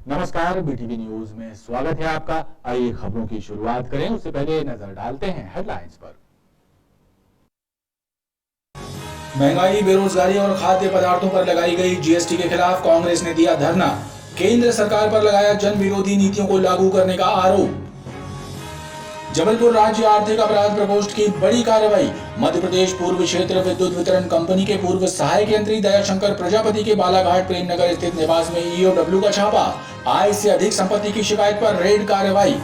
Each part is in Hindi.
नमस्कार, बीटीवी न्यूज में स्वागत है आपका। आइए खबरों की शुरुआत करें, उससे पहले नजर डालते हैं हेडलाइंस पर। महंगाई, बेरोजगारी और खाद्य पदार्थों पर लगाई गई जीएसटी के खिलाफ कांग्रेस ने दिया धरना। केंद्र सरकार पर लगाया जन विरोधी नीतियों को लागू करने का आरोप। जबलपुर राज्य आर्थिक अपराध प्रकोष्ठ की बड़ी कार्रवाई। मध्य प्रदेश पूर्व क्षेत्र विद्युत वितरण कंपनी के पूर्व सहायक यंत्री दयाशंकर प्रजापति के बालाघाट प्रेमनगर स्थित निवास में ईओडब्ल्यू का छापा। आय से अधिक संपत्ति की शिकायत पर रेड कार्रवाई।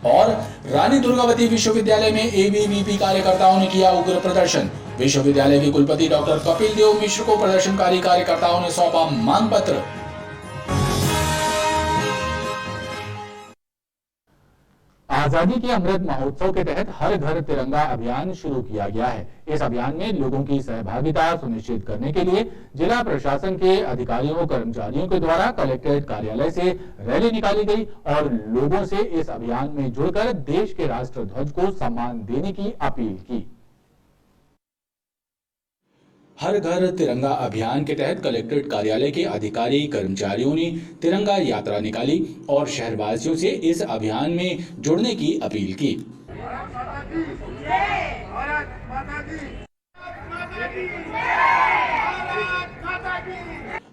और रानी दुर्गावती विश्वविद्यालय में एबीवीपी कार्यकर्ताओं ने किया उग्र प्रदर्शन। विश्वविद्यालय के कुलपति डॉक्टर कपिल देव मिश्र को प्रदर्शनकारी कार्यकर्ताओं ने सौंपा मांग पत्र। आजादी के अमृत महोत्सव के तहत हर घर तिरंगा अभियान शुरू किया गया है। इस अभियान में लोगों की सहभागिता सुनिश्चित करने के लिए जिला प्रशासन के अधिकारियों कर्मचारियों के द्वारा कलेक्ट्रेट कार्यालय से रैली निकाली गई और लोगों से इस अभियान में जुड़कर देश के राष्ट्र ध्वज को सम्मान देने की अपील की। हर घर तिरंगा अभियान के तहत कलेक्ट्रेट कार्यालय के अधिकारी कर्मचारियों ने तिरंगा यात्रा निकाली और शहरवासियों से इस अभियान में जुड़ने की अपील की।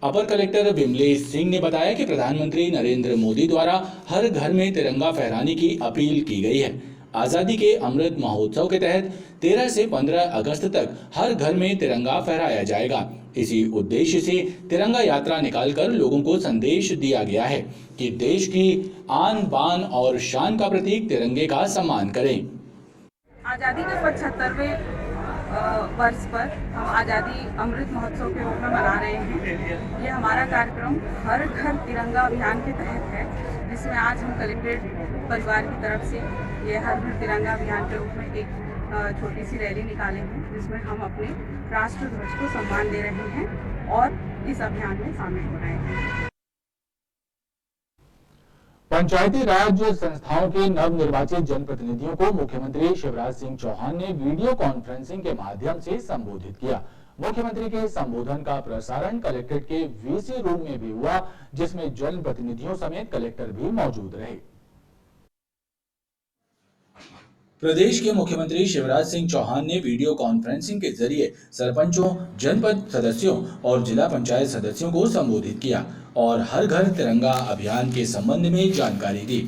अपर कलेक्टर विमलेश सिंह ने बताया कि प्रधानमंत्री नरेंद्र मोदी द्वारा हर घर में तिरंगा फहराने की अपील की गई है। आजादी के अमृत महोत्सव के तहत 13 से 15 अगस्त तक हर घर में तिरंगा फहराया जाएगा। इसी उद्देश्य से तिरंगा यात्रा निकालकर लोगों को संदेश दिया गया है कि देश की आन बान और शान का प्रतीक तिरंगे का सम्मान करें। आजादी के 75वें वर्ष पर हम आज़ादी अमृत महोत्सव के रूप में मना रहे हैं। ये हमारा कार्यक्रम हर घर तिरंगा अभियान के तहत है, जिसमें आज हम कलेक्ट्रेट परिवार की तरफ से ये हर घर तिरंगा अभियान के रूप में एक छोटी सी रैली निकाले हैं, जिसमें हम अपने राष्ट्र ध्वज को सम्मान दे रहे हैं और इस अभियान में शामिल हो रहे हैं। पंचायती राज संस्थाओं के नवनिर्वाचित जनप्रतिनिधियों को मुख्यमंत्री शिवराज सिंह चौहान ने वीडियो कॉन्फ्रेंसिंग के माध्यम से संबोधित किया। मुख्यमंत्री के संबोधन का प्रसारण कलेक्ट्रेट के वीसी रूम में भी हुआ, जिसमें जनप्रतिनिधियों समेत कलेक्टर भी मौजूद रहे। प्रदेश के मुख्यमंत्री शिवराज सिंह चौहान ने वीडियो कॉन्फ्रेंसिंग के जरिए सरपंचों, जनपद सदस्यों और जिला पंचायत सदस्यों को संबोधित किया और हर घर तिरंगा अभियान के संबंध में जानकारी दी।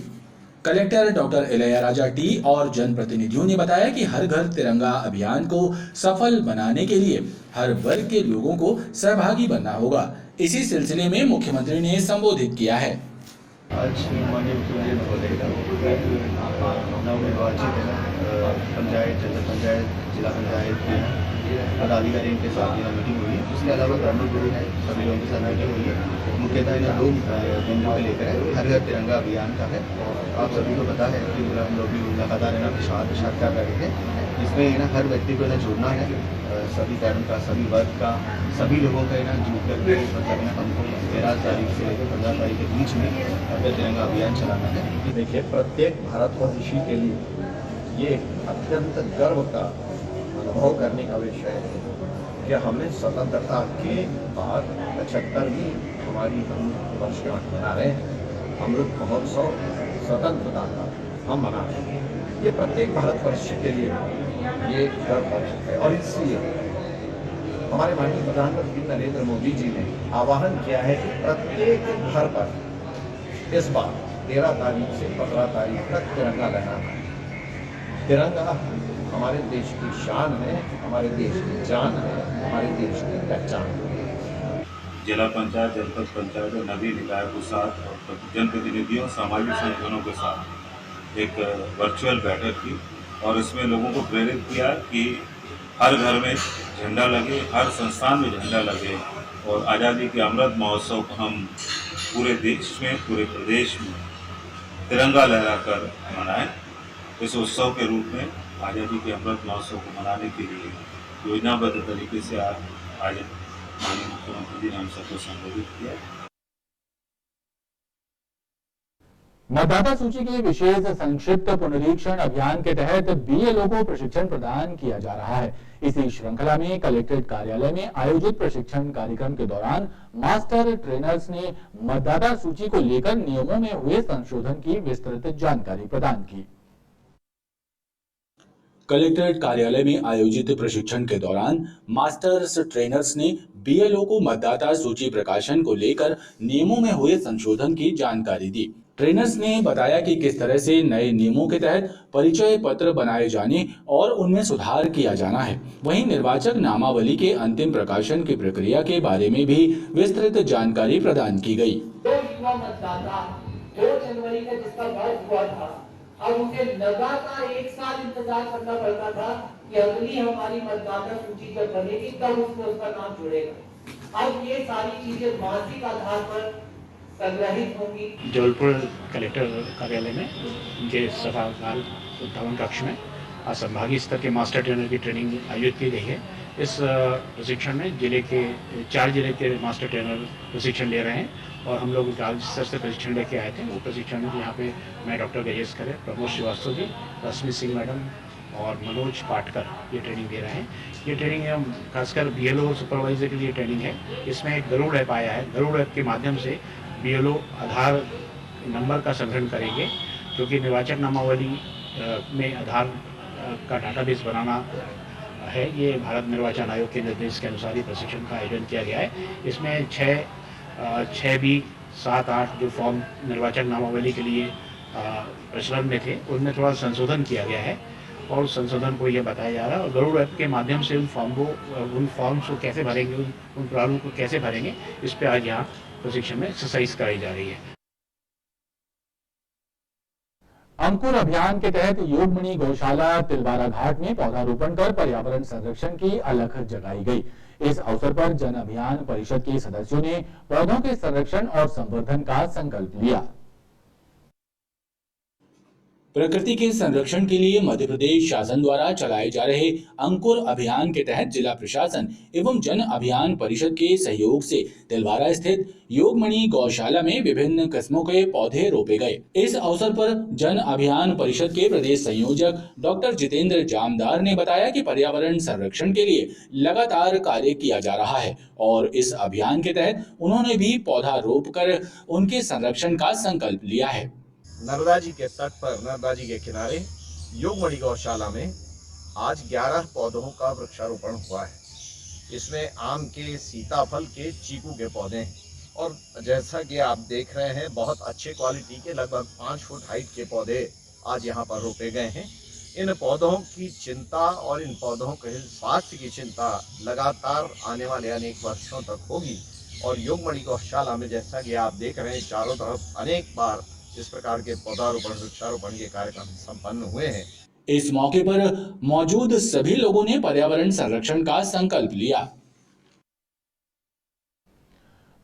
कलेक्टर डॉक्टर इलैयाराजा टी और जनप्रतिनिधियों ने बताया कि हर घर तिरंगा अभियान को सफल बनाने के लिए हर वर्ग के लोगों को सहभागी बनना होगा। इसी सिलसिले में मुख्यमंत्री ने संबोधित किया है। आज माननीय मुख्यमंत्री महोदय नवनिर्वाचित पंचायत, जनपद पंचायत, जिला पंचायत के पदाधिकारियों के साथ यहाँ मीटिंग हुई है। उसके अलावा ग्रामीण सभी लोगों के साथ मीटिंग हुई है। मुख्यतः इन्हें 2 बिंदु को लेकर है। हर घर तिरंगा अभियान का है। आप सभी को पता है कि हम लोग भी लगातार साक्षात्कार कर रहे हैं, जिसमें हर व्यक्ति को इन्हें जुड़ना है। सभी धर्म का, सभी वर्ग का, सभी लोगों का इन्हें जुड़ करके मतलब हमको 13 तारीख से 15 तारीख के बीच में हर तिरंगा अभियान चलाना है। देखिए, प्रत्येक भारतवंशी के लिए ये अत्यंत गर्व का अनुभव करने का विषय है कि हमें स्वतंत्रता के बाद 75वीं हमारी हम वर्षगांठ मना रहे हैं। अमृत महोत्सव स्वतंत्रता का हम मना रहे हैं। ये प्रत्येक भारतवर्षी के लिए ये गर्व का विषय है और इसलिए हमारे माननीय प्रधानमंत्री नरेंद्र मोदी जी ने आह्वान किया है कि प्रत्येक घर पर इस बार 13 तारीख से 15 तारीख तक तिरंगा लहराना है। तिरंगा हमारे देश की शान है, हमारे देश की जान है, हमारे देश की पहचान है। जिला पंचायत, जनपद पंचायत और नगरीय निकाय के साथ और जनप्रतिनिधियों, सामाजिक संगठनों के साथ एक वर्चुअल बैठक की और इसमें लोगों को प्रेरित किया कि हर घर में झंडा लगे, हर संस्थान में झंडा लगे और आज़ादी के अमृत महोत्सव को हम पूरे देश में, पूरे प्रदेश में तिरंगा लहराकर मनाएं। इस उत्सव के रूप में आज़ादी के अमृत महोत्सव को मनाने के लिए योजनाबद्ध तरीके से आज माननीय मुख्यमंत्री जी ने हम सबको संबोधित किया। मतदाता सूची के विशेष संक्षिप्त पुनरीक्षण अभियान के तहत बीएलओ को प्रशिक्षण प्रदान किया जा रहा है। इसी श्रृंखला में कलेक्ट्रेट कार्यालय में आयोजित प्रशिक्षण कार्यक्रम के दौरान मास्टर ट्रेनर्स ने मतदाता सूची को लेकर नियमों में हुए संशोधन की विस्तृत जानकारी प्रदान की। कलेक्ट्रेट कार्यालय में आयोजित प्रशिक्षण के दौरान मास्टर्स ट्रेनर्स ने बीएलओ को मतदाता सूची प्रकाशन को लेकर नियमों में हुए संशोधन की जानकारी दी। ट्रेनर्स ने बताया कि किस तरह से नए नियमों के तहत परिचय पत्र बनाए जाने और उनमें सुधार किया जाना है। वहीं निर्वाचक नामावली के अंतिम प्रकाशन की प्रक्रिया के बारे में भी विस्तृत जानकारी प्रदान की गई। 2 जनवरी का जिसका बर्थ हुआ था, अब उसे लगातार 1 साल इंतजार करना पड़ता था कि अगली हमारी मतदाता सूची जब बनेगी तब उसका नाम जुड़ेगा। अब ये सारी चीजें मासिक आधार पर संग्रहित होंगी। जबलपुर कलेक्टर कार्यालय में उनके सभागार भवन कक्ष में आज संभागीय स्तर के मास्टर ट्रेनर की ट्रेनिंग आयोजित की गई है। इस प्रशिक्षण में जिले के 4 जिले के मास्टर ट्रेनर प्रशिक्षण ले रहे हैं और हम लोग राज्य स्तर से प्रशिक्षण लेके आए थे। वो प्रशिक्षण में यहाँ पे मैं डॉक्टर गजेश खरे, प्रमोद श्रीवास्तव जी, रश्मि सिंह मैडम और मनोज पाटकर ये ट्रेनिंग दे रहे हैं। ये ट्रेनिंग खासकर बीएलओ सुपरवाइजर के लिए ट्रेनिंग है। इसमें एक गरुड़ ऐप आया है। गरुड़ ऐप के माध्यम से बीएलओ आधार नंबर का संग्रहण करेंगे, क्योंकि निर्वाचक नामावली में आधार का डाटाबेस बनाना है। ये भारत निर्वाचन आयोग के निर्देश के अनुसार ही प्रशिक्षण का आयोजन किया गया है। इसमें 6B 7, 8 जो फॉर्म निर्वाचक नामावली के लिए प्रचलन में थे, उनमें थोड़ा संशोधन किया गया है और उस संशोधन को ये बताया जा रहा है। और गरुड़ ऐप के माध्यम से उन फॉर्म्स को कैसे भरेंगे, उन प्रारूप को कैसे भरेंगे, इस पर आज यहाँ प्रशिक्षण में एक्सरसाइज कराई जा रही है। अंकुर अभियान के तहत योगमणि गौशाला तिलवारा घाट में पौधारोपण कर पर्यावरण संरक्षण की अलख जगाई गई। इस अवसर पर जन अभियान परिषद के सदस्यों ने पौधों के संरक्षण और संवर्धन का संकल्प लिया। प्रकृति के संरक्षण के लिए मध्य प्रदेश शासन द्वारा चलाए जा रहे अंकुर अभियान के तहत जिला प्रशासन एवं जन अभियान परिषद के सहयोग से तिलवारा स्थित योगमणि गौशाला में विभिन्न किस्मों के पौधे रोपे गए। इस अवसर पर जन अभियान परिषद के प्रदेश संयोजक डॉक्टर जितेंद्र जामदार ने बताया कि पर्यावरण संरक्षण के लिए लगातार कार्य किया जा रहा है और इस अभियान के तहत उन्होंने भी पौधा रोप कर उनके संरक्षण का संकल्प लिया है। नर्मदा जी के तट पर, नर्मदा जी के किनारे योगमणि गौशाला में आज 11 पौधों का वृक्षारोपण हुआ है। इसमें आम के, सीताफल के, चीकू के पौधे हैं और जैसा कि आप देख रहे हैं बहुत अच्छे क्वालिटी के लगभग 5 फुट हाइट के पौधे आज यहाँ पर रोपे गए हैं। इन पौधों की चिंता और इन पौधों के स्वास्थ्य की चिंता लगातार आने वाले अनेक वर्षों तक होगी और योगमणि गौशाला में जैसा कि आप देख रहे हैं चारों तरफ अनेक बार इस प्रकार के पौधारोपण, वृक्षारोपण के कार्यक्रम संपन्न हुए हैं। इस मौके पर मौजूद सभी लोगों ने पर्यावरण संरक्षण का संकल्प लिया।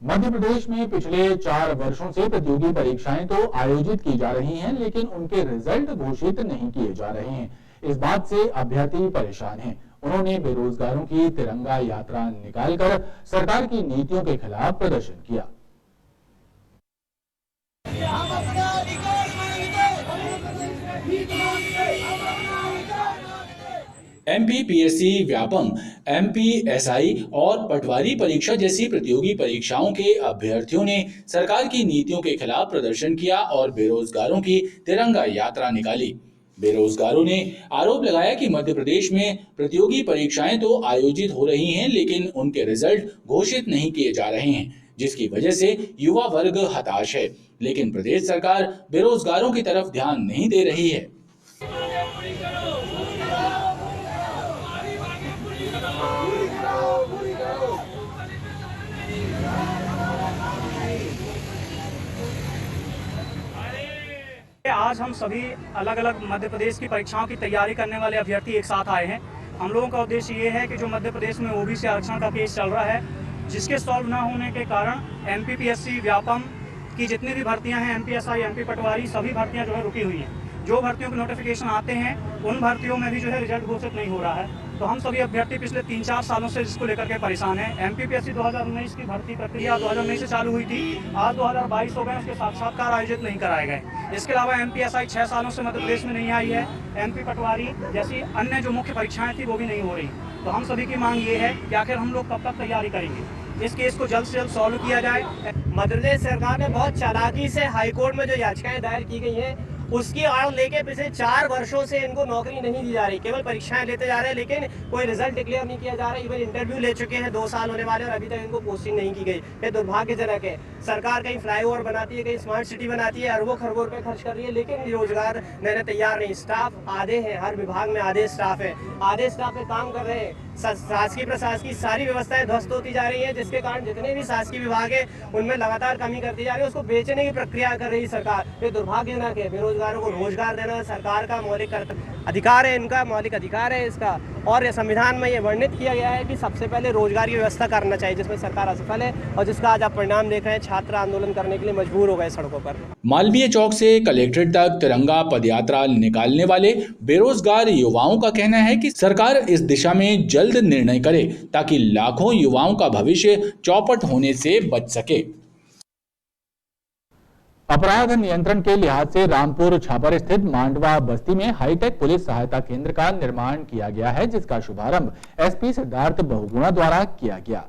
मध्य प्रदेश में पिछले 4 वर्षों से प्रतियोगी परीक्षाएं तो आयोजित की जा रही हैं, लेकिन उनके रिजल्ट घोषित नहीं किए जा रहे हैं। इस बात से अभ्यर्थी परेशान हैं। उन्होंने बेरोजगारों की तिरंगा यात्रा निकालकर सरकार की नीतियों के खिलाफ प्रदर्शन किया। एमपीपीएससी, व्यापम, एमपीएसआई और पटवारी परीक्षा जैसी प्रतियोगी परीक्षाओं के अभ्यर्थियों ने सरकार की नीतियों के खिलाफ प्रदर्शन किया और बेरोजगारों की तिरंगा यात्रा निकाली। बेरोजगारों ने आरोप लगाया कि मध्य प्रदेश में प्रतियोगी परीक्षाएं तो आयोजित हो रही हैं, लेकिन उनके रिजल्ट घोषित नहीं किए जा रहे हैं, जिसकी वजह से युवा वर्ग हताश है। लेकिन प्रदेश सरकार बेरोजगारों की तरफ ध्यान नहीं दे रही है। आज हम सभी अलग अलग मध्य प्रदेश की परीक्षाओं की तैयारी करने वाले अभ्यर्थी एक साथ आए हैं। हम लोगों का उद्देश्य ये है कि जो मध्य प्रदेश में ओबीसी आरक्षण का केस चल रहा है, जिसके सॉल्व ना होने के कारण एमपीपीएससी, व्यापम की जितनी भी भर्तियां हैं, एमपीएसआई, एमपी पटवारी, सभी भर्तियां जो है रुकी हुई हैं। जो भर्तियों के नोटिफिकेशन आते हैं उन भर्तियों में भी जो है रिजल्ट घोषित नहीं हो रहा है। तो हम सभी अभ्यर्थी पिछले 3-4 सालों से इसको लेकर के परेशान हैं। एमपीपीएससी 2019 की भर्ती प्रक्रिया 2019 से चालू हुई थी, आज 2022 हो गए, उसके साक्षात्कार आयोजित नहीं कराए गए। इसके अलावा एमपीएसआई 6 सालों से मध्य प्रदेश में नहीं आई है। एमपी पटवारी जैसी अन्य जो मुख्य परीक्षाएं थी वो भी नहीं हो रही। तो हम सभी की मांग ये है कि आखिर हम लोग कब तक तैयारी करेंगे, इस केस को जल्द से जल्द सॉल्व किया जाए। मध्य प्रदेश सरकार ने बहुत चालाकी से हाईकोर्ट में जो याचिकाएं दायर की गई हैं उसकी आड़ लेके पिछले 4 वर्षों से इनको नौकरी नहीं दी जा रही, केवल परीक्षाएं लेते जा रहे हैं, लेकिन कोई रिजल्ट डिक्लेयर नहीं किया जा रहा है। इवन इंटरव्यू ले चुके हैं, 2 साल होने वाले और अभी तक इनको पोस्टिंग नहीं की गई। ये दुर्भाग्यजनक है। सरकार कहीं फ्लाईओवर बनाती है, कहीं स्मार्ट सिटी बनाती है, अरबों खरबों रुपए खर्च कर रही है, लेकिन रोजगार देने तैयार नहीं। स्टाफ आधे हैं, हर विभाग में आधे स्टाफ है, आधे स्टाफ पे काम कर रहे हैं। शासकीय प्रशासकीय सारी व्यवस्थाएं ध्वस्त होती जा रही है, जिसके कारण जितने भी शासकीय विभाग है उनमें लगातार कमी करती जा रही है। उसको बेचने की प्रक्रिया कर रही सरकार, ये दुर्भाग्यजनक है। बेरोजगारों को रोजगार देना सरकार का मौलिक अधिकार है, इनका मौलिक अधिकार है इसका। और संविधान में ये वर्णित किया गया है कि सबसे पहले रोजगार की व्यवस्था करना चाहिए, जिसमें सरकार असफल है और जिसका आज आप परिणाम देख रहे हैं। छात्र आंदोलन करने के लिए मजबूर हो गए सड़कों पर। मालवीय चौक से कलेक्ट्रेट तक तिरंगा पदयात्रा निकालने वाले बेरोजगार युवाओं का कहना है कि सरकार इस दिशा में जल्द निर्णय करे ताकि लाखों युवाओं का भविष्य चौपट होने से बच सके। अपराध नियंत्रण के लिहाज से रामपुर छापर स्थित मांडवा बस्ती में हाईटेक पुलिस सहायता केंद्र का निर्माण किया गया है, जिसका शुभारंभ एसपी सिद्धार्थ बहुगुणा द्वारा किया गया।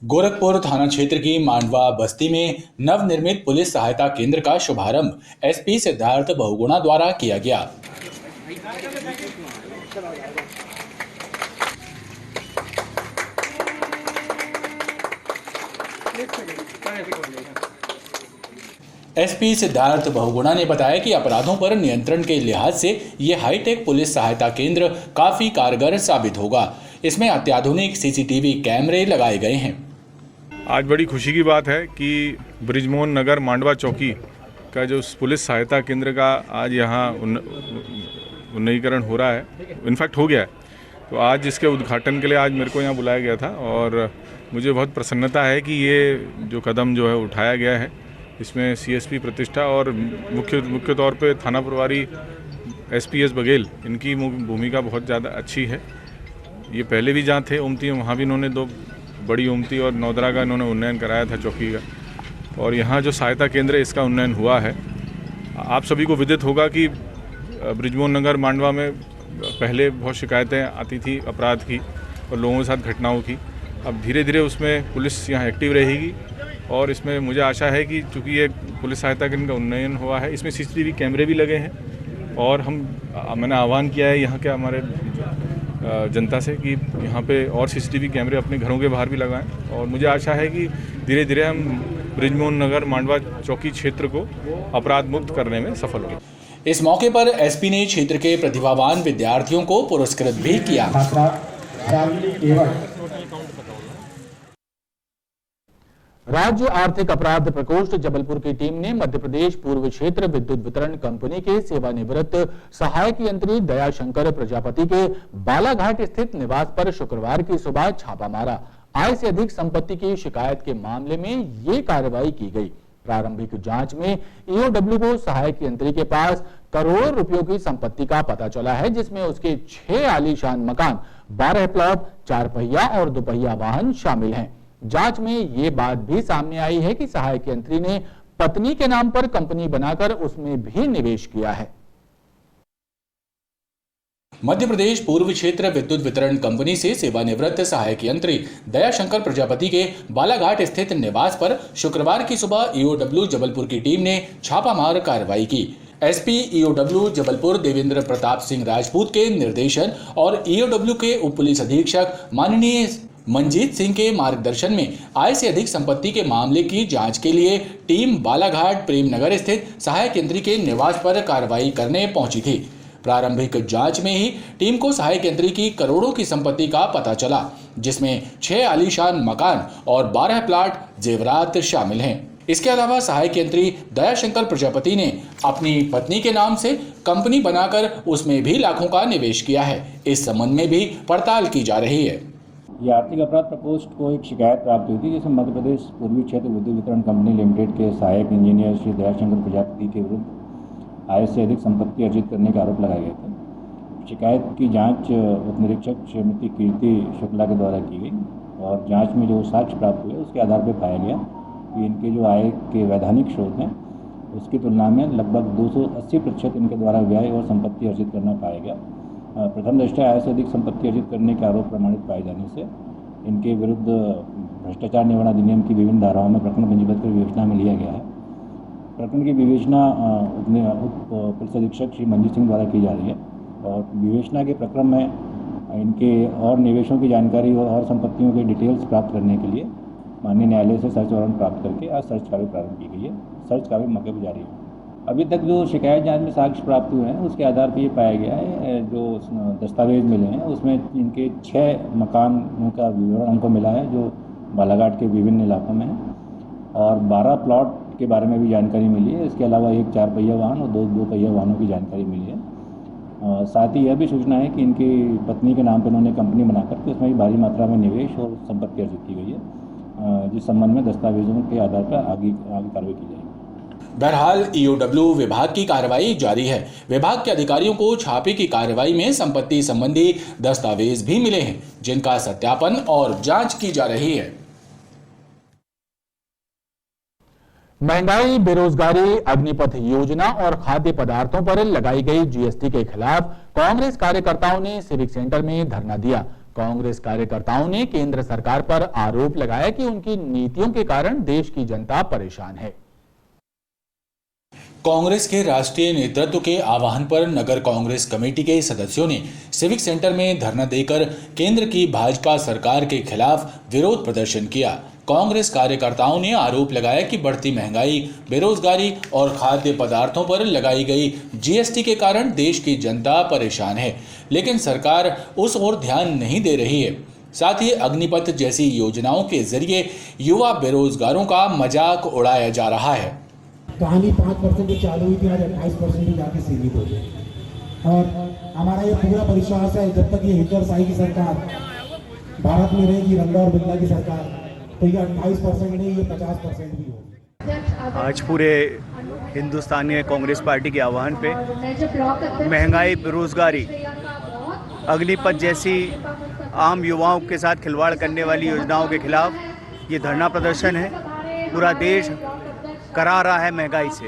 गोरखपुर थाना क्षेत्र की मांडवा बस्ती में नवनिर्मित पुलिस सहायता केंद्र का शुभारंभ एसपी सिद्धार्थ बहुगुणा द्वारा किया गया। एसपी सिद्धार्थ बहुगुणा ने बताया कि अपराधों पर नियंत्रण के लिहाज से ये हाईटेक पुलिस सहायता केंद्र काफी कारगर साबित होगा। इसमें अत्याधुनिक सीसीटीवी कैमरे लगाए गए हैं। आज बड़ी खुशी की बात है कि बृजमोहन नगर मांडवा चौकी का जो पुलिस सहायता केंद्र का आज यहाँ उन्नतीकरण हो रहा है, इनफैक्ट हो गया है। तो आज इसके उद्घाटन के लिए आज मेरे को यहाँ बुलाया गया था और मुझे बहुत प्रसन्नता है कि ये जो कदम जो है उठाया गया है, इसमें सीएसपी प्रतिष्ठा और मुख्य तौर पे थाना प्रभारी एसपीएस बघेल, इनकी भूमिका बहुत ज़्यादा अच्छी है। ये पहले भी जहाँ थे ओमती, वहाँ भी इन्होंने 2 बड़ी ओमती और नौदरा का इन्होंने उन्नयन कराया था चौकी का, और यहाँ जो सहायता केंद्र है इसका उन्नयन हुआ है। आप सभी को विदित होगा कि बृजमोहन नगर मांडवा में पहले बहुत शिकायतें आती थी अपराध की और लोगों के साथ घटनाओं की। अब धीरे धीरे उसमें पुलिस यहाँ एक्टिव रहेगी और इसमें मुझे आशा है कि चूँकि ये पुलिस सहायता केंद्र का उन्नयन हुआ है, इसमें सीसीटीवी कैमरे भी लगे हैं और मैंने आह्वान किया है यहाँ के हमारे जनता से कि यहाँ पे और सीसीटीवी कैमरे अपने घरों के बाहर भी लगाएं, और मुझे आशा है कि धीरे धीरे हम बृजमोहन नगर मांडवा चौकी क्षेत्र को अपराध मुक्त करने में सफल होंगे। इस मौके पर एसपी ने क्षेत्र के प्रतिभावान विद्यार्थियों को पुरस्कृत भी किया। राज्य आर्थिक अपराध प्रकोष्ठ जबलपुर की टीम ने मध्य प्रदेश पूर्व क्षेत्र विद्युत वितरण कंपनी के सेवानिवृत्त सहायक यंत्री दयाशंकर प्रजापति के बालाघाट स्थित निवास पर शुक्रवार की सुबह छापा मारा। आय से अधिक संपत्ति की शिकायत के मामले में ये कार्रवाई की गई। प्रारंभिक जांच में ईओडब्ल्यू को सहायक यंत्री के पास करोड़ों रुपयों की संपत्ति का पता चला है, जिसमें उसके 6 आलीशान मकान, 12 प्लॉट, 4 पहिया और 2 पहिया वाहन शामिल हैं। जांच में ये बात भी सामने आई है कि सहायक यंत्री ने पत्नी के नाम पर कंपनी बनाकर उसमें भी निवेश किया है। मध्य प्रदेश पूर्व क्षेत्र विद्युत वितरण कंपनी से सेवानिवृत्त सहायक यंत्री दयाशंकर प्रजापति के बालाघाट स्थित निवास पर शुक्रवार की सुबह ईओडब्ल्यू जबलपुर की टीम ने छापामार कार्रवाई की। एसपी ईओडब्ल्यू जबलपुर देवेंद्र प्रताप सिंह राजपूत के निर्देशन और ईओडब्ल्यू के उप पुलिस अधीक्षक माननीय मंजीत सिंह के मार्गदर्शन में आय से अधिक संपत्ति के मामले की जांच के लिए टीम बालाघाट प्रेमनगर स्थित सहायक यंत्री के निवास पर कार्रवाई करने पहुंची थी। प्रारंभिक जांच में ही टीम को सहायक यंत्री की करोड़ों की संपत्ति का पता चला, जिसमें 6 आलीशान मकान और 12 प्लाट जेवरात शामिल हैं। इसके अलावा सहायक यंत्री दयाशंकर प्रजापति ने अपनी पत्नी के नाम से कंपनी बनाकर उसमें भी लाखों का निवेश किया है। इस संबंध में भी पड़ताल की जा रही है। ये आर्थिक अपराध प्रकोष्ठ को एक शिकायत प्राप्त हुई थी, जिसमें मध्य प्रदेश पूर्वी क्षेत्र विद्युत वितरण कंपनी लिमिटेड के सहायक इंजीनियर श्री दयाशंकर प्रजापति के विरुद्ध आय से अधिक संपत्ति अर्जित करने का आरोप लगाए गए थे। शिकायत की जांच उप निरीक्षक श्रीमती कीर्ति शुक्ला के द्वारा की गई और जांच में जो साक्ष्य प्राप्त हुए उसके आधार पर पाया गया कि इनके जो आय के वैधानिक स्रोत हैं उसकी तुलना में लगभग 280% इनके द्वारा व्यय और संपत्ति अर्जित करना पाया गया। प्रथम दृष्टया आय से अधिक संपत्ति अर्जित करने के आरोप प्रमाणित पाए जाने से इनके विरुद्ध भ्रष्टाचार निवारण अधिनियम की विभिन्न धाराओं में प्रकरण पंजीबद्ध कर विवेचना में लिया गया है। प्रकरण की विवेचना उप पुलिस अधीक्षक श्री मंजीत सिंह द्वारा की जा रही है और विवेचना के प्रक्रम में इनके और निवेशों की जानकारी और संपत्तियों के डिटेल्स प्राप्त करने के लिए माननीय न्यायालय से सर्च वारंट प्राप्त करके आज सर्च कार्य प्रारंभ की गई है। सर्च कार्य मौके पर जारी है। अभी तक जो शिकायत जांच में साक्ष्य प्राप्त हुए हैं उसके आधार पर ये पाया गया है जो दस्तावेज मिले हैं उसमें इनके 6 मकानों का विवरण हमको मिला है जो बालाघाट के विभिन्न इलाकों में है और 12 प्लॉट के बारे में भी जानकारी मिली है। इसके अलावा एक 4 पहिया वाहन और 2 पहिया वाहनों की जानकारी मिली है। साथ ही यह भी सूचना है कि इनकी पत्नी के नाम पर इन्होंने कंपनी बनाकर के उसमें भी भारी मात्रा में निवेश और संपत्ति अर्जित की गई है जिस संबंध में दस्तावेजों के आधार पर आगे कार्रवाई की जाएगी। बहरहाल ईओडब्ल्यू विभाग की कार्रवाई जारी है। विभाग के अधिकारियों को छापे की कार्रवाई में संपत्ति संबंधी दस्तावेज भी मिले हैं जिनका सत्यापन और जांच की जा रही है। महंगाई, बेरोजगारी, अग्निपथ योजना और खाद्य पदार्थों पर लगाई गई जीएसटी के खिलाफ कांग्रेस कार्यकर्ताओं ने सिविक सेंटर में धरना दिया। कांग्रेस कार्यकर्ताओं ने केंद्र सरकार पर आरोप लगाया कि उनकी नीतियों के कारण देश की जनता परेशान है। कांग्रेस के राष्ट्रीय नेतृत्व के आह्वान पर नगर कांग्रेस कमेटी के सदस्यों ने सिविक सेंटर में धरना देकर केंद्र की भाजपा सरकार के खिलाफ विरोध प्रदर्शन किया। कांग्रेस कार्यकर्ताओं ने आरोप लगाया कि बढ़ती महंगाई, बेरोजगारी और खाद्य पदार्थों पर लगाई गई जीएसटी के कारण देश की जनता परेशान है, लेकिन सरकार उस ओर ध्यान नहीं दे रही है। साथ ही अग्निपथ जैसी योजनाओं के जरिए युवा बेरोजगारों का मजाक उड़ाया जा रहा है। कहानी 5% जो चालू हुई थी आज 28% ही जाके सीमित हो गई और हमारा ये पूरा विश्वास है जब तक ये हिटलरशाही की सरकार भारत में रहेगी, रंगा और बिरला की सरकार, तो ये 28% नहीं ये 50% भी होगी। आज पूरे हिंदुस्तानी कांग्रेस पार्टी के आह्वान पे महंगाई, बेरोजगारी, अग्निपथ जैसी आम युवाओं के साथ खिलवाड़ करने वाली योजनाओं के खिलाफ ये धरना प्रदर्शन है। पूरा देश करा रहा है महंगाई से,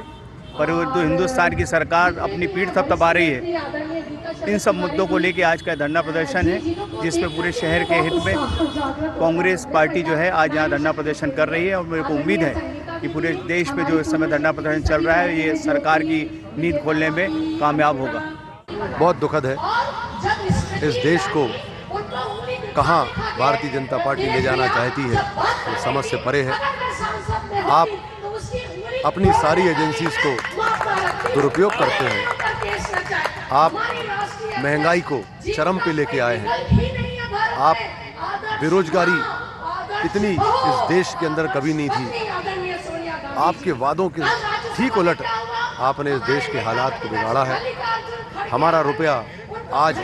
पर जो हिंदुस्तान की सरकार अपनी पीठ थपथपा रही है। इन सब मुद्दों को लेकर आज का धरना प्रदर्शन है जिसमें पूरे शहर के हित में कांग्रेस पार्टी जो है आज यहाँ धरना प्रदर्शन कर रही है और मेरे को उम्मीद है कि पूरे देश में जो इस समय धरना प्रदर्शन चल रहा है ये सरकार की नींद खोलने में कामयाब होगा। बहुत दुखद है, इस देश को कहाँ भारतीय जनता पार्टी ले जाना चाहती है ये समझ से परे है। आप अपनी सारी एजेंसीज को दुरुपयोग करते हैं। आप महंगाई को चरम पे लेके आए हैं। आप बेरोजगारी इतनी इस देश के अंदर कभी नहीं थी। आपके वादों के ठीक उलट आपने इस देश के हालात को बिगाड़ा है। हमारा रुपया आज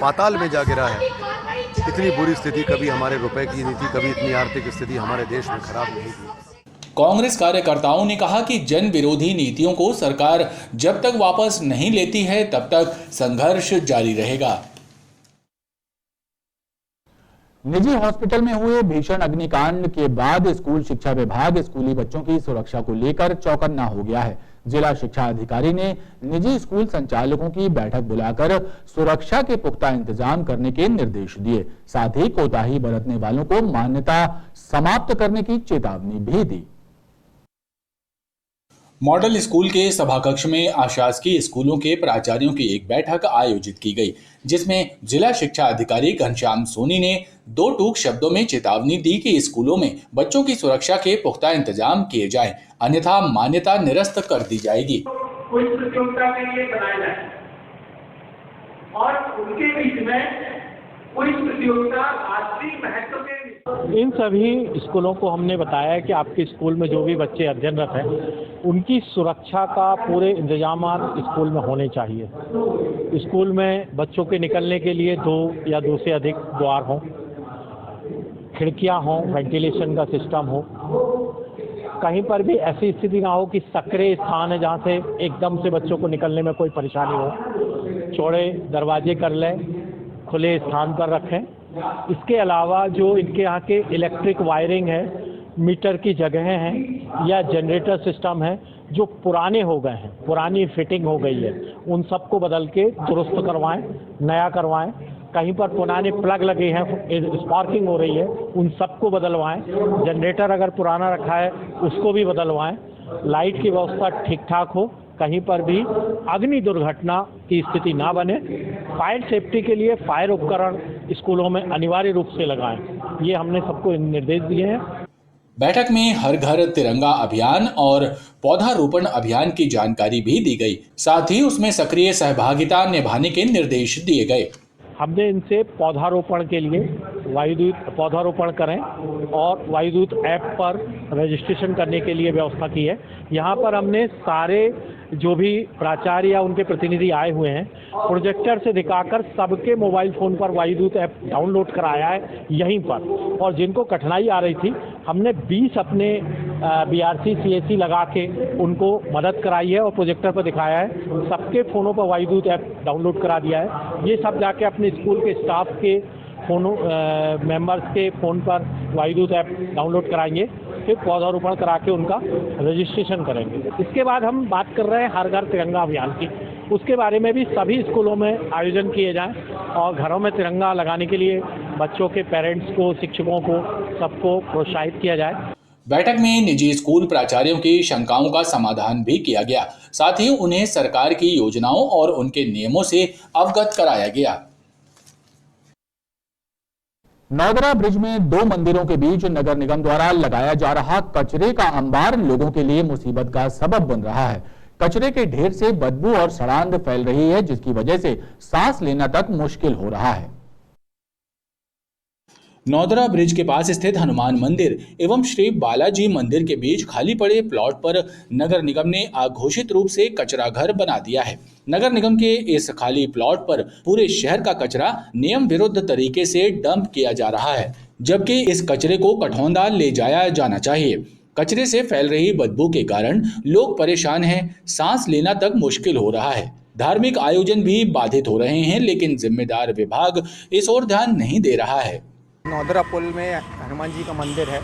पाताल में जा गिरा है। इतनी बुरी स्थिति कभी हमारे रुपए की नहीं थी, कभी इतनी आर्थिक स्थिति हमारे देश में खराब नहीं थी। कांग्रेस कार्यकर्ताओं ने कहा कि जन विरोधी नीतियों को सरकार जब तक वापस नहीं लेती है तब तक संघर्ष जारी रहेगा। निजी हॉस्पिटल में हुए भीषण अग्निकांड के बाद स्कूल शिक्षा विभाग स्कूली बच्चों की सुरक्षा को लेकर चौकन्ना हो गया है। जिला शिक्षा अधिकारी ने निजी स्कूल संचालकों की बैठक बुलाकर सुरक्षा के पुख्ता इंतजाम करने के निर्देश दिए। साथ ही कोताही बरतने वालों को मान्यता समाप्त करने की चेतावनी भी दी। मॉडल स्कूल के सभाकक्ष में अशासकीय स्कूलों के प्राचार्यों की एक बैठक आयोजित की गई, जिसमें जिला शिक्षा अधिकारी घनश्याम सोनी ने 2 टूक शब्दों में चेतावनी दी कि स्कूलों में बच्चों की सुरक्षा के पुख्ता इंतजाम किए जाएं, अन्यथा मान्यता निरस्त कर दी जाएगी। कोई प्रतियोगिता के लिए बनाया जाए और उनके बीच में कोई प्रतियोगिता राष्ट्रीय महत्व के। इन सभी स्कूलों को हमने बताया कि आपके स्कूल में जो भी बच्चे अध्ययनरत हैं उनकी सुरक्षा का पूरे इंतजाम स्कूल में होने चाहिए। स्कूल में बच्चों के निकलने के लिए 2 या 2 से अधिक द्वार हों, खिड़कियां हों, वेंटिलेशन का सिस्टम हो। कहीं पर भी ऐसी स्थिति ना हो कि सक्रिय स्थान है जहां से एकदम से बच्चों को निकलने में कोई परेशानी हो। चौड़े दरवाजे कर लें, खुले स्थान पर रखें। इसके अलावा जो इनके यहाँ के इलेक्ट्रिक वायरिंग है, मीटर की जगहें हैं या जनरेटर सिस्टम है जो पुराने हो गए हैं, पुरानी फिटिंग हो गई है, उन सबको बदल के दुरुस्त करवाएं, नया करवाएं। कहीं पर पुराने प्लग लगे हैं, स्पार्किंग हो रही है, उन सबको बदलवाएं। जनरेटर अगर पुराना रखा है उसको भी बदलवाएं। लाइट की व्यवस्था ठीक ठाक हो, कहीं पर भी अग्नि दुर्घटना की स्थिति ना बने। फायर सेफ्टी के लिए फायर उपकरण स्कूलों में अनिवार्य रूप से लगाएं। ये हमने सबको निर्देश दिए हैं। बैठक में हर घर तिरंगा अभियान और पौधारोपण अभियान की जानकारी भी दी गई। साथ ही उसमें सक्रिय सहभागिता निभाने के निर्देश दिए गए। हमने इनसे पौधारोपण के लिए वायुदूत पौधारोपण करें और वायुदूत ऐप पर रजिस्ट्रेशन करने के लिए व्यवस्था की है। यहाँ पर हमने सारे जो भी प्राचार्य या उनके प्रतिनिधि आए हुए हैं, प्रोजेक्टर से दिखाकर सबके मोबाइल फ़ोन पर वायुदूत ऐप डाउनलोड कराया है यहीं पर। और जिनको कठिनाई आ रही थी, हमने 20 अपने BRC CAC लगा के उनको मदद कराई है और प्रोजेक्टर पर दिखाया है। सबके फ़ोनों पर वायुदूत ऐप डाउनलोड करा दिया है। ये सब जाके अपने स्कूल के स्टाफ के फ़ोनों मेंबर्स के फ़ोन पर वायुदूत ऐप डाउनलोड कराएंगे, फिर पौधारोपण करा के उनका रजिस्ट्रेशन करेंगे। इसके बाद हम बात कर रहे हैं हर घर तिरंगा अभियान की। उसके बारे में भी सभी स्कूलों में आयोजन किए जाएं और घरों में तिरंगा लगाने के लिए बच्चों के पेरेंट्स को, शिक्षकों को, सबको प्रोत्साहित किया जाए। बैठक में निजी स्कूल प्राचार्यों की शंकाओं का समाधान भी किया गया। साथ ही उन्हें सरकार की योजनाओं और उनके नियमों से अवगत कराया गया। नौदरा ब्रिज में 2 मंदिरों के बीच नगर निगम द्वारा लगाया जा रहा कचरे का अंबार लोगों के लिए मुसीबत का सबब बन रहा है। कचरे के ढेर से बदबू और सड़ांध फैल रही है, जिसकी वजह से सांस लेना तक मुश्किल हो रहा है। नौदरा ब्रिज के पास स्थित हनुमान मंदिर एवं श्री बालाजी मंदिर के बीच खाली पड़े प्लॉट पर नगर निगम ने अघोषित रूप से कचरा घर बना दिया है। नगर निगम के इस खाली प्लॉट पर पूरे शहर का कचरा नियम विरुद्ध तरीके से डंप किया जा रहा है, जबकि इस कचरे को कठौंदा ले जाया जाना चाहिए। कचरे से फैल रही बदबू के कारण लोग परेशान हैं, सांस लेना तक मुश्किल हो रहा है। धार्मिक आयोजन भी बाधित हो रहे हैं, लेकिन जिम्मेदार विभाग इस ओर ध्यान नहीं दे रहा है। नौदरा पुल में हनुमान जी का मंदिर है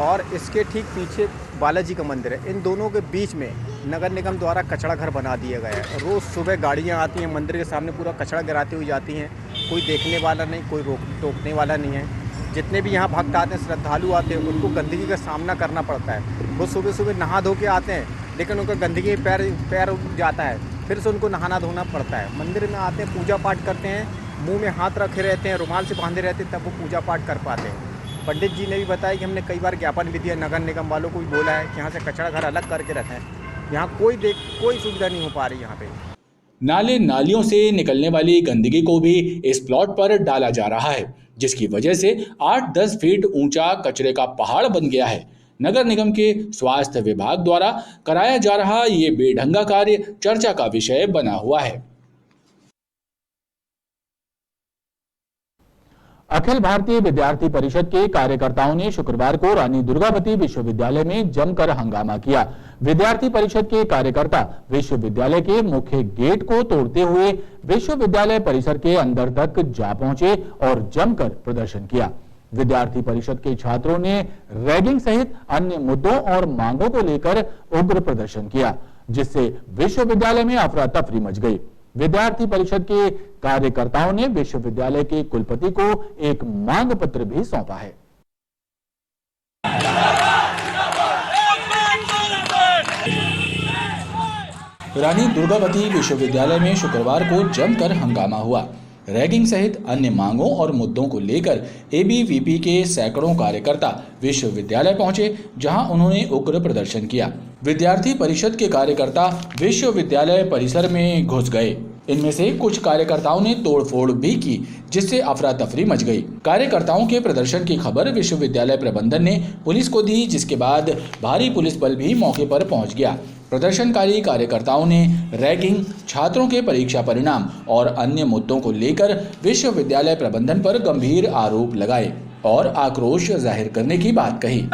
और इसके ठीक पीछे बालाजी का मंदिर है। इन दोनों के बीच में नगर निगम द्वारा कचरा घर बना दिया गया है। रोज़ सुबह गाड़ियां आती हैं, मंदिर के सामने पूरा कचरा गिराती हुई जाती हैं। कोई देखने वाला नहीं, कोई टोकने वाला नहीं है। जितने भी यहाँ भक्त आते हैं, श्रद्धालु आते हैं, उनको गंदगी का सामना करना पड़ता है। वो सुबह सुबह नहा धो के आते हैं, लेकिन उनका गंदगी पैर जाता है, फिर से उनको नहाना धोना पड़ता है। मंदिर में आते हैं, पूजा पाठ करते हैं, मुंह में हाथ रखे रहते हैं, रुमाल से बांधे रहते हैं, तब वो पूजा पाठ कर पाते हैं। पंडित जी ने भी बताया कि हमने कई बार ज्ञापन भी दिया, नगर निगम वालों को भी बोला है कि यहाँ से कचरा घर अलग करके रखें। यहाँ कोई सुविधा नहीं हो पा रही। यहाँ पे नाले नालियों से निकलने वाली गंदगी को भी इस प्लॉट पर डाला जा रहा है, जिसकी वजह से 8-10 फीट ऊंचा कचरे का पहाड़ बन गया है। नगर निगम के स्वास्थ्य विभाग द्वारा कराया जा रहा ये बेढंगा कार्य चर्चा का विषय बना हुआ है। अखिल भारतीय विद्यार्थी परिषद के कार्यकर्ताओं ने शुक्रवार को रानी दुर्गावती विश्वविद्यालय में जमकर हंगामा किया। विद्यार्थी परिषद के कार्यकर्ता विश्वविद्यालय के मुख्य गेट को तोड़ते हुए विश्वविद्यालय परिसर के अंदर तक जा पहुंचे और जमकर प्रदर्शन किया। विद्यार्थी परिषद के छात्रों ने रैगिंग सहित अन्य मुद्दों और मांगों को लेकर उग्र प्रदर्शन किया, जिससे विश्वविद्यालय में अफरा तफरी मच गई। विद्यार्थी परिषद के कार्यकर्ताओं ने विश्वविद्यालय के कुलपति को एक मांग पत्र भी सौंपा है। रानी दुर्गावती विश्वविद्यालय में शुक्रवार को जमकर हंगामा हुआ। रैगिंग सहित अन्य मांगों और मुद्दों को लेकर एबीवीपी के सैकड़ों कार्यकर्ता विश्वविद्यालय पहुंचे, जहां उन्होंने उग्र प्रदर्शन किया। विद्यार्थी परिषद के कार्यकर्ता विश्वविद्यालय परिसर में घुस गए। इनमें से कुछ कार्यकर्ताओं ने तोड़फोड़ भी की, जिससे अफरा तफरी मच गई। कार्यकर्ताओं के प्रदर्शन की खबर विश्वविद्यालय प्रबंधन ने पुलिस को दी, जिसके बाद भारी पुलिस बल भी मौके पर पहुंच गया। प्रदर्शनकारी कार्यकर्ताओं ने रैगिंग, छात्रों के परीक्षा परिणाम और अन्य मुद्दों को लेकर विश्वविद्यालय प्रबंधन पर गंभीर आरोप लगाए और आक्रोश जाहिर करने की बात कही।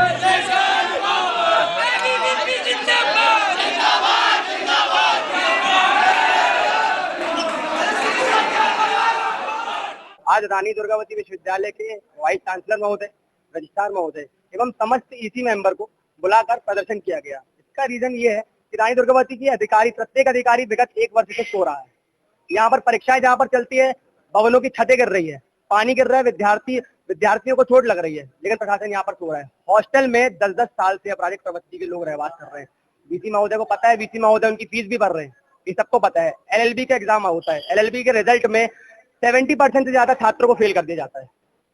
आज रानी दुर्गावती विश्वविद्यालय के वाइस चांसलर महोदय, रजिस्ट्रार महोदय एवं समस्त ईसी मेंबर को बुलाकर प्रदर्शन किया गया। इसका रीजन ये है कि रानी दुर्गावती की प्रत्येक अधिकारी विगत 1 वर्ष से सो रहा है। यहाँ पर परीक्षाएं जहाँ पर चलती है, भवनों की छतें गिर रही है, पानी गिर रहा है, विद्यार्थियों को चोट लग रही है, लेकिन प्रशासन यहाँ पर सो रहा है। हॉस्टल में 10-10 साल से अपराधिक प्रवृत्ति के लोग रहवास कर रहे हैं। वीसी महोदय को पता है, वीसी महोदय उनकी फीस भी भर रहे हैं, ये सबको पता है। एलएलबी का एग्जाम होता है, एलएलबी के रिजल्ट में 70% से ज्यादा छात्रों को फेल कर दिया जाता है।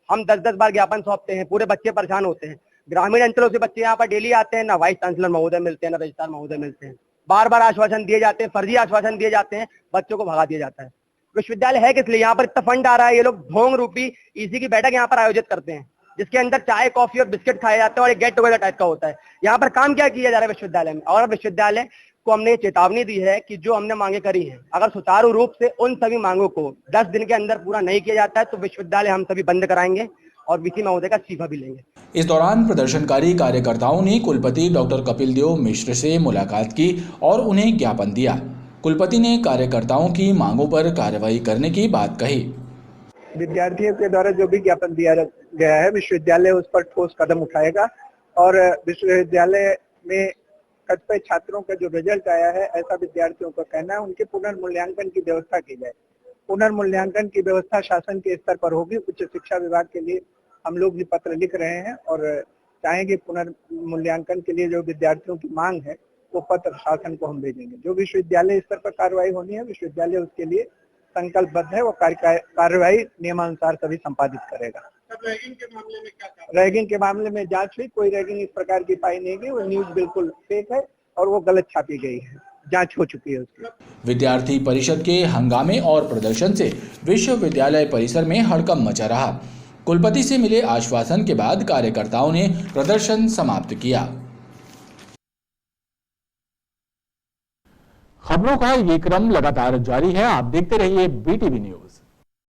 हम 10-10 बार ज्ञापन सौंपते हैं, पूरे बच्चे परेशान होते हैं। ग्रामीण अंचलों से बच्चे यहाँ पर डेली आते हैं, ना वाइस चांसलर महोदय मिलते हैं, ना रजिस्ट्रार महोदय मिलते हैं। बार बार आश्वासन दिए जाते हैं, फर्जी आश्वासन दिए जाते हैं, बच्चों को भगा दिया जाता है। विश्वविद्यालय है किस लिए? यहाँ पर इतना फंड आ रहा है, ये लोग ढोंग रूपी ईसी की बैठक यहाँ पर आयोजित करते हैं, जिसके अंदर चाय, कॉफी और बिस्किट खाए जाते हैं और एक गेट टुगेदर टाइप का होता है। यहाँ पर काम क्या किया जा रहा है विश्वविद्यालय में? और विश्वविद्यालय को हमने चेतावनी दी है कि जो हमने मांगे करी है, अगर सुचारू रूप से उन सभी मांगों को 10 दिन के अंदर पूरा नहीं किया जाता है तो विश्वविद्यालय हम सभी बंद कराएंगे और वीसी महोदय का इस्तीफा भी लेंगे। इस दौरान प्रदर्शनकारी कार्यकर्ताओं ने कुलपति डॉक्टर कपिल देव मिश्र से मुलाकात की और उन्हें ज्ञापन दिया। कुलपति ने कार्यकर्ताओं की मांगों पर कार्रवाई करने की बात कही। विद्यार्थियों के द्वारा जो भी ज्ञापन दिया गया है, विश्वविद्यालय उस पर ठोस कदम उठाएगा और विश्वविद्यालय में कतिपय छात्रों का जो रिजल्ट आया है, ऐसा विद्यार्थियों का कहना है, उनके पुनर्मूल्यांकन की व्यवस्था की जाए। पुनर्मूल्यांकन की व्यवस्था शासन के स्तर पर होगी। उच्च शिक्षा विभाग के लिए हम लोग भी पत्र लिख रहे हैं और चाहेंगे पुनर्मूल्यांकन के लिए जो विद्यार्थियों की मांग है वो पत्र शासन को हम भेजेंगे। जो विश्वविद्यालय स्तर पर कार्रवाई होनी है, विश्वविद्यालय उसके लिए संकल्पबद्ध है, वो कार्रवाई नियमानुसार सभी संपादित करेगा। रैगिंग के मामले में क्या? रैगिंग के मामले में जांच हुई, कोई रैगिंग इस प्रकार की पाई नहीं गई। वो न्यूज बिल्कुल फेक है और वो गलत छापी गई है, जांच हो चुकी है उसकी। विद्यार्थी परिषद के हंगामे और प्रदर्शन से विश्वविद्यालय परिसर में हड़कंप मचा रहा। कुलपति से मिले आश्वासन के बाद कार्यकर्ताओं ने प्रदर्शन समाप्त किया। खबरों का ये क्रम लगातार जारी है। आप देखते रहिए BTV न्यूज।